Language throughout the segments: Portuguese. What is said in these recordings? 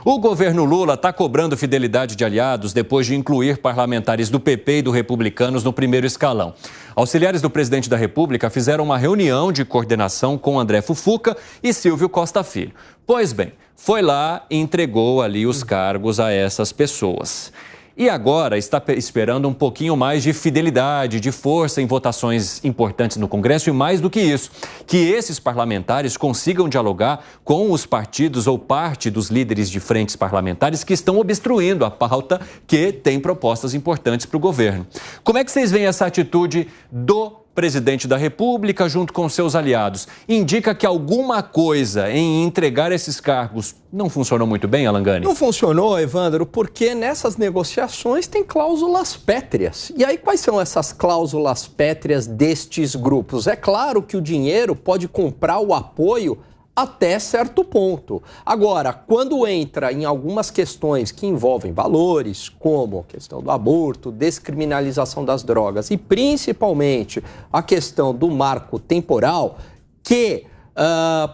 O governo Lula está cobrando fidelidade de aliados depois de incluir parlamentares do PP e do Republicanos no primeiro escalão. Auxiliares do presidente da República fizeram uma reunião de coordenação com André Fufuca e Silvio Costa Filho. Pois bem, foi lá e entregou ali os cargos a essas pessoas. E agora está esperando um pouquinho mais de fidelidade, de força em votações importantes no Congresso e mais do que isso, que esses parlamentares consigam dialogar com os partidos ou parte dos líderes de frentes parlamentares que estão obstruindo a pauta que tem propostas importantes para o governo. Como é que vocês veem essa atitude do presidente da República junto com seus aliados? Indica que alguma coisa em entregar esses cargos não funcionou muito bem, Alan Gani? Não funcionou, Evandro, porque nessas negociações tem cláusulas pétreas. E aí, quais são essas cláusulas pétreas destes grupos? É claro que o dinheiro pode comprar o apoio até certo ponto. Agora, quando entra em algumas questões que envolvem valores, como a questão do aborto, descriminalização das drogas e principalmente a questão do marco temporal, que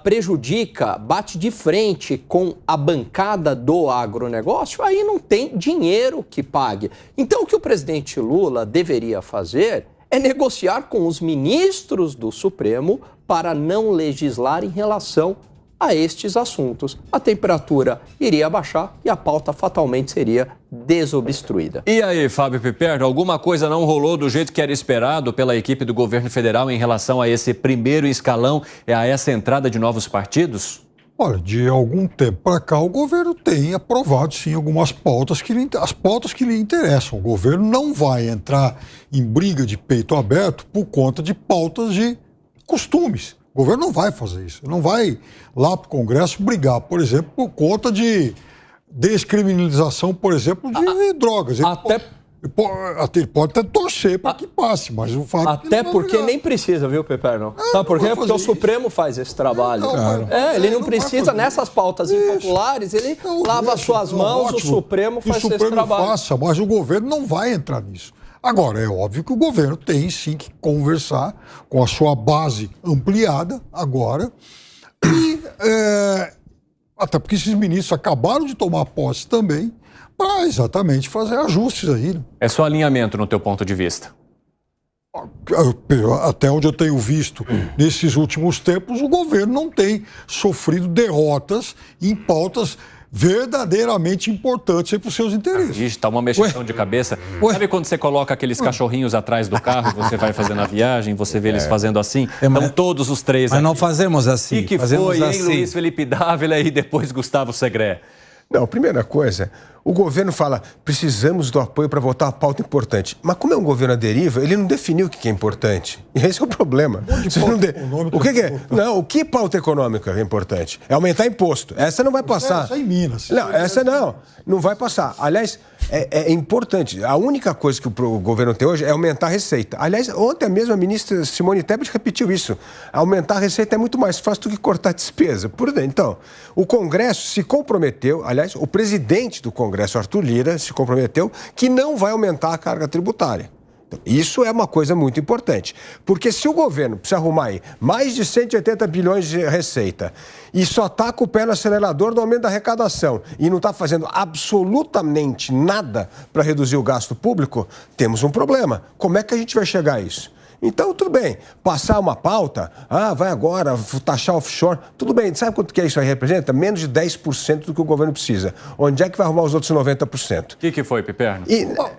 prejudica, bate de frente com a bancada do agronegócio, aí não tem dinheiro que pague. Então, o que o presidente Lula deveria fazer é negociar com os ministros do Supremo para não legislar em relação a estes assuntos. A temperatura iria baixar e a pauta fatalmente seria desobstruída. E aí, Fábio Piperno, alguma coisa não rolou do jeito que era esperado pela equipe do governo federal em relação a esse primeiro escalão e a essa entrada de novos partidos? Olha, de algum tempo para cá, o governo tem aprovado, sim, algumas pautas as pautas que lhe interessam. O governo não vai entrar em briga de peito aberto por conta de pautas de costumes. O governo não vai fazer isso. Não vai lá para o Congresso brigar, por exemplo, por conta de descriminalização, por exemplo, de drogas. Ele pode até torcer para que passe, mas o fato até porque nem precisa, viu, Piperno? Sabe por quê? Porque o Supremo faz esse trabalho. Ele não precisa, nessas pautas impopulares, ele lava suas mãos, o Supremo faz esse trabalho. Mas o governo não vai entrar nisso. Agora, é óbvio que o governo tem sim que conversar com a sua base ampliada agora. E até porque esses ministros acabaram de tomar posse também, para exatamente fazer ajustes aí. Né? É só alinhamento no teu ponto de vista? Até onde eu tenho visto nesses últimos tempos, o governo não tem sofrido derrotas em pautas verdadeiramente importantes para os seus interesses. Está uma mexeção de cabeça. Sabe quando você coloca aqueles cachorrinhos atrás do carro e você vai fazendo a viagem, você vê eles fazendo assim? Estão todos os três Mas aqui. não fazemos assim. E que foi, hein, Luiz Felipe Dávila e depois Gustavo Segré? Não, primeira coisa, o governo fala, precisamos do apoio para votar uma pauta importante. Mas como é um governo à deriva, ele não definiu o que é importante. E esse é o problema. O que é? Não, o que pauta econômica é importante? É aumentar imposto. Essa não vai passar. Essa é em Minas. Não, essa não vai passar. Aliás, é importante. A única coisa que o governo tem hoje é aumentar a receita. Aliás, ontem mesmo a ministra Simone Tebet repetiu isso. Aumentar a receita é muito mais fácil do que cortar despesa. Então, o Congresso se comprometeu, aliás, o presidente do Congresso, Arthur Lira, se comprometeu que não vai aumentar a carga tributária. Então, isso é uma coisa muito importante. Porque se o governo precisa arrumar aí mais de 180 bilhões de receita e só está com o pé no acelerador do aumento da arrecadação e não está fazendo absolutamente nada para reduzir o gasto público, temos um problema. Como é que a gente vai chegar a isso? Então, tudo bem, passar uma pauta, vai agora taxar offshore, tudo bem, sabe quanto que isso aí representa? Menos de 10% do que o governo precisa. Onde é que vai arrumar os outros 90%? O que foi, Piperno?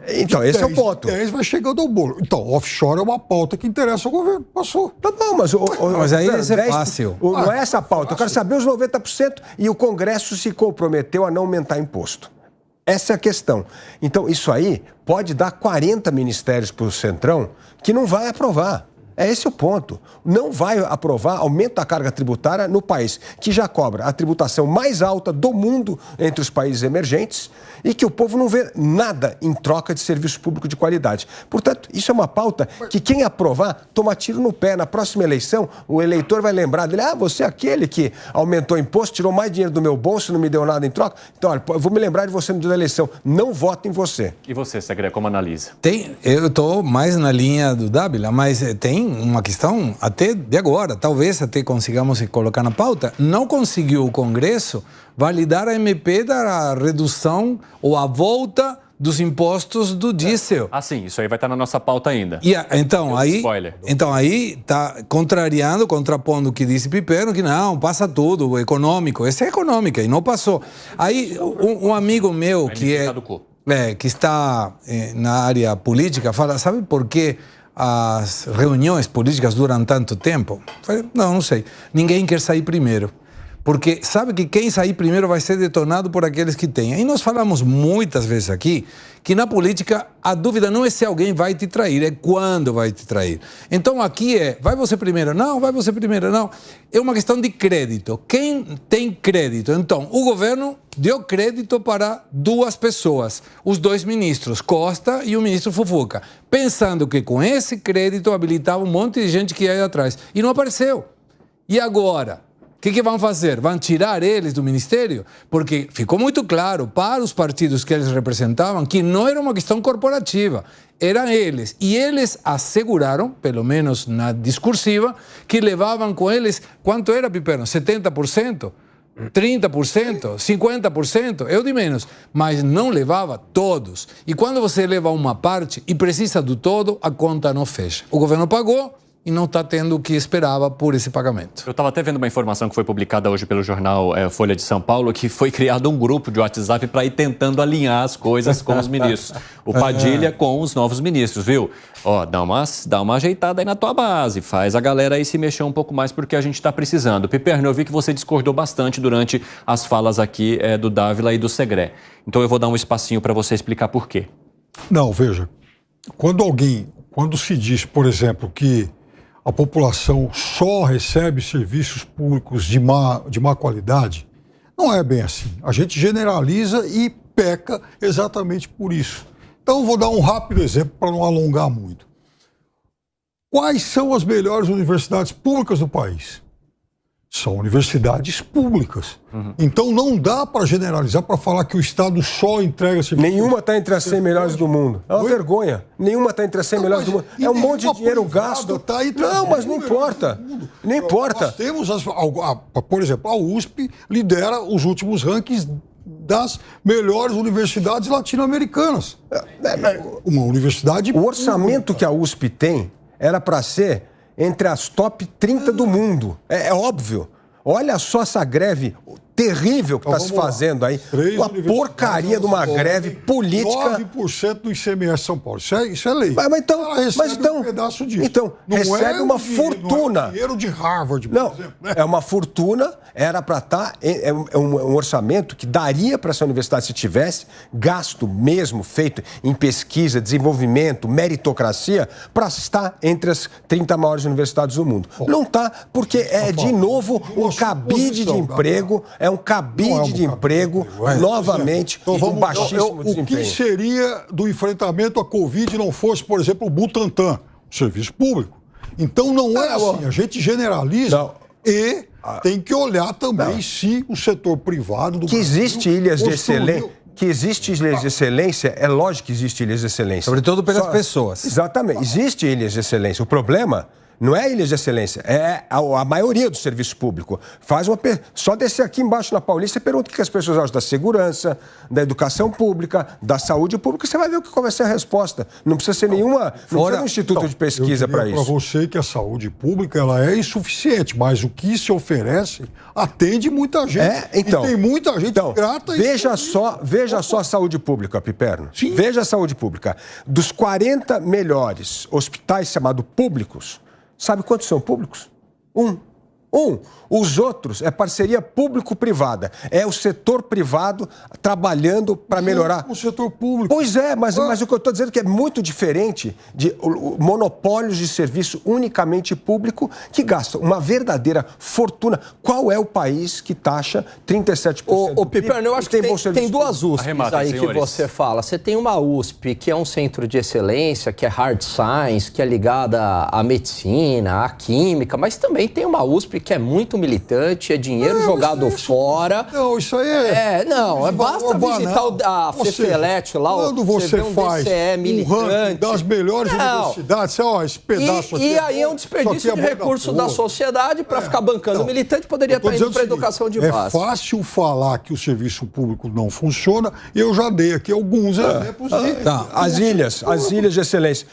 Então, esse é o ponto. 10 vai chegando ao bolo. Então, offshore é uma pauta que interessa ao governo, passou. Tá bom, mas aí isso é fácil. Não é essa a pauta, eu quero saber os 90% e o Congresso se comprometeu a não aumentar imposto. Essa é a questão. Então, isso aí pode dar 40 ministérios para o Centrão que não vai aprovar. É esse o ponto. Não vai aprovar aumento da carga tributária no país que já cobra a tributação mais alta do mundo entre os países emergentes e que o povo não vê nada em troca de serviço público de qualidade. Portanto, isso é uma pauta que quem aprovar toma tiro no pé. Na próxima eleição, o eleitor vai lembrar dele, você é aquele que aumentou imposto, tirou mais dinheiro do meu bolso, não me deu nada em troca. Então, olha, eu vou me lembrar de você no dia da eleição. Não voto em você. E você, Segré, como analisa? Eu estou mais na linha do Dávila, mas tem uma questão até de agora, talvez até consigamos colocar na pauta, não conseguiu o Congresso validar a MP da redução ou a volta dos impostos do diesel. Sim, isso aí vai estar na nossa pauta ainda. Então aí está contrapondo o que disse Piperno, que não, passa tudo, econômico. Essa é econômica e não passou. Aí um amigo meu que está na área política fala, sabe por que as reuniões políticas duram tanto tempo? Eu falei, não sei. Ninguém quer sair primeiro. Porque sabe que quem sair primeiro vai ser detonado por aqueles que têm. E nós falamos muitas vezes aqui que na política a dúvida não é se alguém vai te trair, é quando vai te trair. Então aqui vai você primeiro? Não, vai você primeiro? Não. É uma questão de crédito. Quem tem crédito? Então, o governo deu crédito para duas pessoas, os dois ministros, Costa e o ministro Fufuca, pensando que com esse crédito habilitava um monte de gente que ia aí atrás. E não apareceu. E agora? O que vão fazer? Vão tirar eles do ministério? Porque ficou muito claro para os partidos que eles representavam que não era uma questão corporativa, eram eles. E eles asseguraram, pelo menos na discursiva, que levavam com eles, quanto era, Piperno? 70%? 30%? 50%? Eu de menos. Mas não levava todos. E quando você leva uma parte e precisa do todo, a conta não fecha. O governo pagou e não está tendo o que esperava por esse pagamento. Eu estava até vendo uma informação que foi publicada hoje pelo jornal Folha de São Paulo, que foi criado um grupo de WhatsApp para ir tentando alinhar as coisas com os ministros. O Padilha com os novos ministros, viu? Dá uma ajeitada aí na tua base, faz a galera aí se mexer um pouco mais porque a gente está precisando. Piperno, eu vi que você discordou bastante durante as falas aqui do Dávila e do Segré. Então eu vou dar um espacinho para você explicar por quê. Não, veja, quando se diz, por exemplo, que a população só recebe serviços públicos de má qualidade, não é bem assim. A gente generaliza e peca exatamente por isso. Então, vou dar um rápido exemplo para não alongar muito. Quais são as melhores universidades públicas do país? São universidades públicas. Então não dá para generalizar, para falar que o Estado só entrega serviços. Nenhuma está entre as 100 melhores do mundo. É uma vergonha. Nenhuma está entre as 100 melhores do mundo. É um monte de dinheiro gasto. Não, mas não importa. Não importa. Nós temos, por exemplo, a USP lidera os últimos rankings das melhores universidades latino-americanas. Uma universidade pública. O orçamento que a USP tem era para ser entre as top 30 do mundo. É óbvio. Olha só essa greve terrível que está se fazendo aí. Uma porcaria de uma greve política. 9% do ICMS São Paulo. Isso é lei. Mas então, um pedaço disso. Então, não recebe uma fortuna. Não é dinheiro de Harvard, por exemplo. Né? É uma fortuna, era para estar... É um orçamento que daria para essa universidade, se tivesse gasto mesmo feito em pesquisa, desenvolvimento, meritocracia, para estar entre as 30 maiores universidades do mundo. Não está, porque de novo, um cabide de emprego... É um cabide de emprego, novamente, com baixíssimo desempenho. O que seria do enfrentamento à Covid não fosse, por exemplo, o Butantan, o serviço público? Então não é assim, a gente generaliza e tem que olhar também se o setor privado do Brasil... Existe ilhas de excelência... Que existe ilhas de excelência, é lógico que existe ilhas de excelência. Sobretudo pelas pessoas. Exatamente, existe ilhas de excelência. O problema... Não é ilhas de excelência, é a maioria do serviço público. Só descer aqui embaixo na Paulista e pergunta o que as pessoas acham da segurança, da educação pública, da saúde pública, você vai ver qual vai ser a resposta. Não precisa ser não precisa um instituto de pesquisa para isso. Para você que a saúde pública ela é insuficiente, mas o que se oferece atende muita gente. E tem muita gente grata. Veja só a saúde pública, Piperno. Sim. Veja a saúde pública. Dos 40 melhores hospitais chamados públicos, sabe quantos são públicos? Um. Os outros é parceria público-privada. É o setor privado trabalhando para melhorar. O setor público. Pois é, mas o que eu estou dizendo é que é muito diferente de monopólios de serviço unicamente público que gastam uma verdadeira fortuna. Qual é o país que taxa 37%? Ô Piperno, eu acho que tem duas USPs aí que você fala. Você tem uma USP que é um centro de excelência, que é hard science, que é ligada à medicina, à química, mas também tem uma USP que é muito militante, é dinheiro jogado fora. Não, isso aí é... basta visitar a Fefelete lá, quando você vê faz DCE militante das melhores universidades, você, esse pedaço e aí é um desperdício de recursos da sociedade para ficar bancando militante, poderia estar indo para a educação de base. É fácil falar que o serviço público não funciona, eu já dei aqui alguns exemplos. As ilhas de excelência.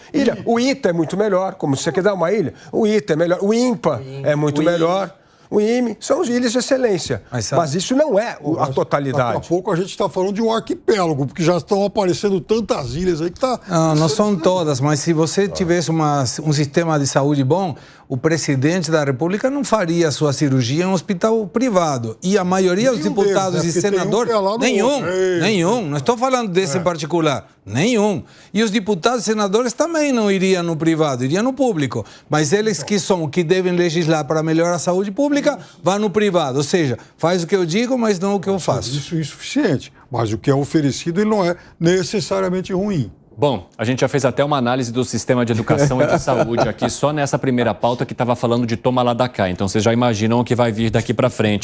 O ITA é muito melhor, como você quer dar uma ilha, o ITA é melhor, o INPA é muito melhor. O IME, são as ilhas de excelência. Mas isso não é a totalidade. Daqui a pouco a gente está falando de um arquipélago, porque já estão aparecendo tantas ilhas aí que está... Não são todas, mas se você tivesse um sistema de saúde bom, o presidente da República não faria a sua cirurgia em um hospital privado. E a maioria dos deputados e senadores... Nenhum. Não estou falando desse em particular. Nenhum. E os deputados e senadores também não iriam no privado, iriam no público. Mas eles que devem legislar para melhorar a saúde pública, vão no privado. Ou seja, faz o que eu digo, mas não o que eu faço. Isso é insuficiente. Mas o que é oferecido ele não é necessariamente ruim. Bom, a gente já fez até uma análise do sistema de educação e de saúde aqui, só nessa primeira pauta que estava falando de toma lá da cá. Então vocês já imaginam o que vai vir daqui para frente.